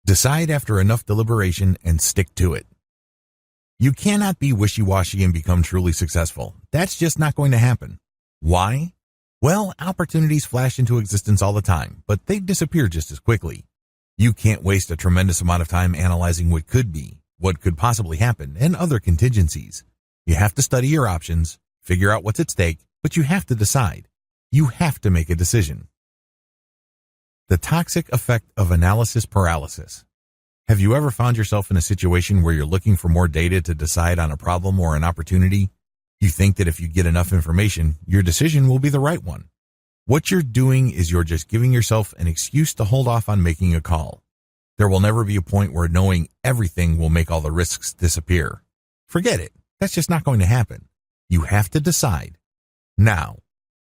Decide after enough deliberation and stick to it. You cannot be wishy-washy and become truly successful. That's just not going to happen. Why? Well, opportunities flash into existence all the time, but they disappear just as quickly. You can't waste a tremendous amount of time analyzing what could be, what could possibly happen, and other contingencies. You have to study your options, figure out what's at stake, but you have to decide. You have to make a decision. The toxic effect of analysis paralysis. Have you ever found yourself in a situation where you're looking for more data to decide on a problem or an opportunity? You think that if you get enough information, your decision will be the right one. What you're doing is you're just giving yourself an excuse to hold off on making a call. There will never be a point where knowing everything will make all the risks disappear. Forget it. That's just not going to happen. You have to decide. Now.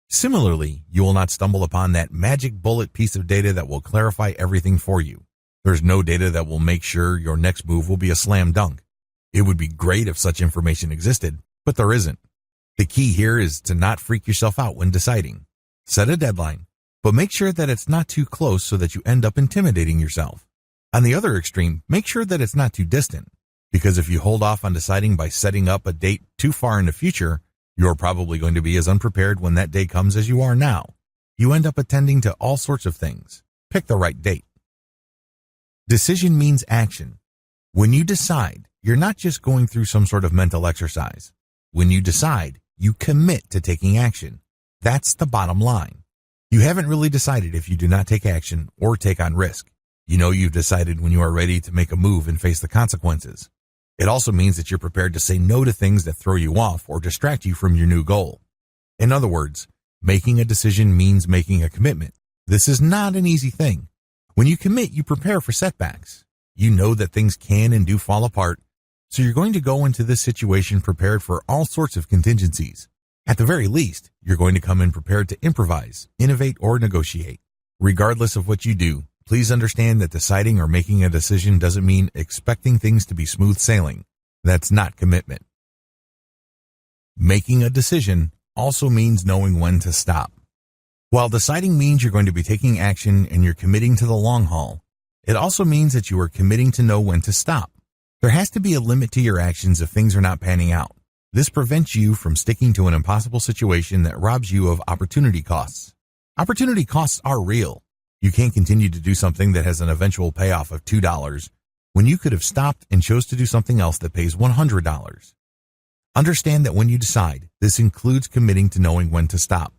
Similarly, you will not stumble upon that magic bullet piece of data that will clarify everything for you. There's no data that will make sure your next move will be a slam dunk. It would be great if such information existed, but there isn't. The key here is to not freak yourself out when deciding. Set a deadline, but make sure that it's not too close so that you end up intimidating yourself. On the other extreme, make sure that it's not too distant, because if you hold off on deciding by setting up a date too far in the future, you're probably going to be as unprepared when that day comes as you are now. You end up attending to all sorts of things. Pick the right date. Decision means action. When you decide, you're not just going through some sort of mental exercise. When you decide, you commit to taking action. That's the bottom line. You haven't really decided if you do not take action or take on risk. You know you've decided when you are ready to make a move and face the consequences. It also means that you're prepared to say no to things that throw you off or distract you from your new goal. In other words, making a decision means making a commitment. This is not an easy thing. When you commit, you prepare for setbacks. You know that things can and do fall apart, so you're going to go into this situation prepared for all sorts of contingencies. At the very least, you're going to come in prepared to improvise, innovate, or negotiate. Regardless of what you do, please understand that deciding or making a decision doesn't mean expecting things to be smooth sailing. That's not commitment. Making a decision also means knowing when to stop. While deciding means you're going to be taking action and you're committing to the long haul, it also means that you are committing to know when to stop. There has to be a limit to your actions if things are not panning out. This prevents you from sticking to an impossible situation that robs you of opportunity costs. Opportunity costs are real. You can't continue to do something that has an eventual payoff of $2 when you could have stopped and chose to do something else that pays $100. Understand that when you decide, this includes committing to knowing when to stop.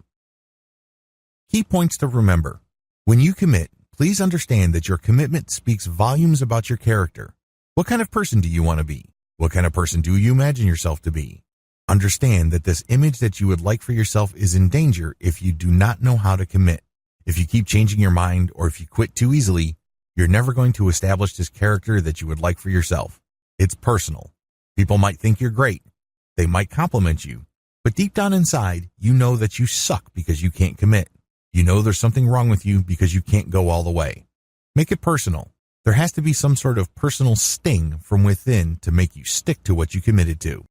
Key points to remember. When you commit, please understand that your commitment speaks volumes about your character. What kind of person do you want to be? What kind of person do you imagine yourself to be? Understand that this image that you would like for yourself is in danger if you do not know how to commit. If you keep changing your mind or if you quit too easily, you're never going to establish this character that you would like for yourself. It's personal. People might think you're great. They might compliment you. But deep down inside, you know that you suck because you can't commit. You know there's something wrong with you because you can't go all the way. Make it personal. There has to be some sort of personal sting from within to make you stick to what you committed to.